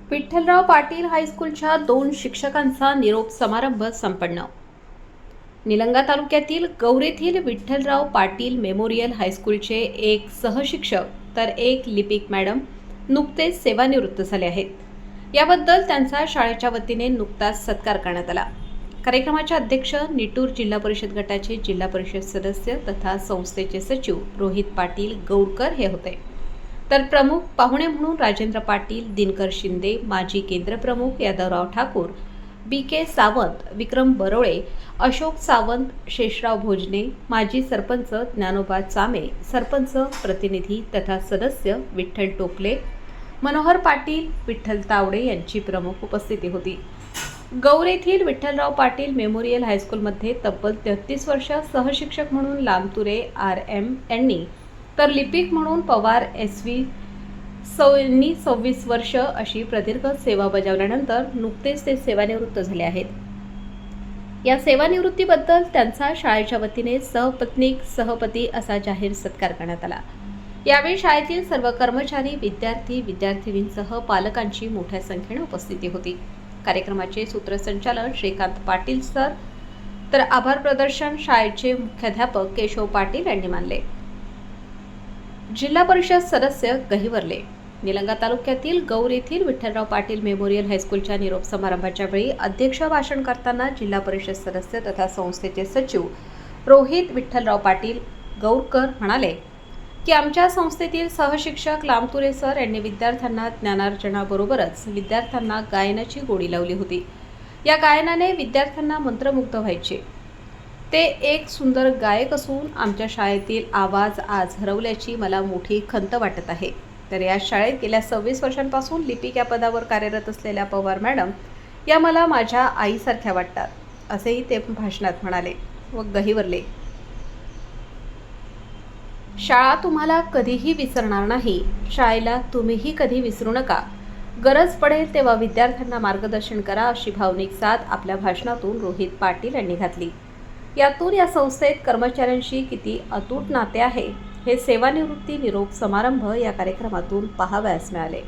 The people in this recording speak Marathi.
विठ्ठलराव पाटील हायस्कूलच्या 2 शिक्षकांचा निरोप समारंभ संपन्न. निलंगा तालुक्यातील गौर येथील विठ्ठलराव पाटील मेमोरियल हायस्कूलचे एक सहशिक्षक तर एक लिपिक मॅडम नुकतेच सेवानिवृत्त झाले आहेत. याबद्दल त्यांचा शाळेच्या वतीने नुकताच सत्कार करण्यात आला. कार्यक्रमाचे अध्यक्ष निटूर जिल्हा परिषद गटाचे जिल्हा परिषद सदस्य तथा संस्थेचे सचिव रोहित पाटील गौरकर हे होते. तर प्रमुख पाहुणे म्हणून राजेंद्र पाटील, दिनकर शिंदे, माजी केंद्रप्रमुख यादवराव ठाकूर, बी.के. सावंत, विक्रम बरोळे, अशोक सावंत, शेषराव भोजने, माजी सरपंच ज्ञानोबा चामे, सरपंच प्रतिनिधी तथा सदस्य विठ्ठल टोपले, मनोहर पाटील, विठ्ठल तावडे यांची प्रमुख उपस्थिती होती. गौर येथील विठ्ठलराव पाटील मेमोरियल हायस्कूलमध्ये तब्बल 33 वर्ष सहशिक्षक म्हणून लामतुरे आर.एम. यांनी तर लिपिक म्हणून पवार एस.व्ही. यांनी 26 वर्ष अशी प्रदीर्घ सेवा बजावल्यानंतर नुकतेच ते सेवानिवृत्त झाले आहेत. या सेवानिवृत्तीबद्दल त्यांचा शाळेच्या वतीने सहपत्नीक सहपती असा जाहीर सत्कार करण्यात आला. यावेळी शाळेतील सर्व कर्मचारी, विद्यार्थी, विद्यार्थिनींसह पालकांची मोठ्या संख्येने उपस्थिती होती. कार्यक्रमाचे सूत्रसंचालन श्रीकांत पाटील सर तर आभार प्रदर्शन शाळेचे मुख्याध्यापक केशव पाटील यांनी मानले. जिल्हा परिषद सदस्य गहिवरले. निलंगा तालुक्यातील गौर येथील विठ्ठलराव पाटील मेमोरियल हायस्कूलच्या निरोप समारंभाच्या वेळी अध्यक्ष भाषण करताना जिल्हा परिषद सदस्य तथा संस्थेचे सचिव रोहित विठ्ठलराव पाटील गौरकर म्हणाले की आमच्या संस्थेतील सहशिक्षक लामतुरे सर यांनी विद्यार्थ्यांना ज्ञानार्जनाबरोबरच विद्यार्थ्यांना गायनाची गोडी लावली होती. या गायनाने विद्यार्थ्यांना मंत्रमुग्ध व्हायचे. ते एक सुंदर गायक असून आमच्या शाळेतील आवाज आज हरवल्याची मला मोठी खंत वाटत आहे. तर या शाळेत गेल्या 26 वर्षांपासून लिपिक या पदावर कार्यरत असलेल्या पवार मॅडम या मला माझ्या आईसारख्या वाटतात, असेही ते भाषणात म्हणाले. व गहिवरले. शाळा तुम्हाला कधीही विसरणार नाही. शाळेला तुम्हीही कधी विसरू नका. गरज पडेल तेव्हा विद्यार्थ्यांना मार्गदर्शन करा, अशी भावनिक साथ आपल्या भाषणातून रोहित पाटील यांनी घातली. यातून या संस्थेत कर्मचाऱ्यांशी किती अतूट नाते आहे हे सेवानिवृत्ती निरोप समारंभ या कार्यक्रमातून पाहावयास मिळाले.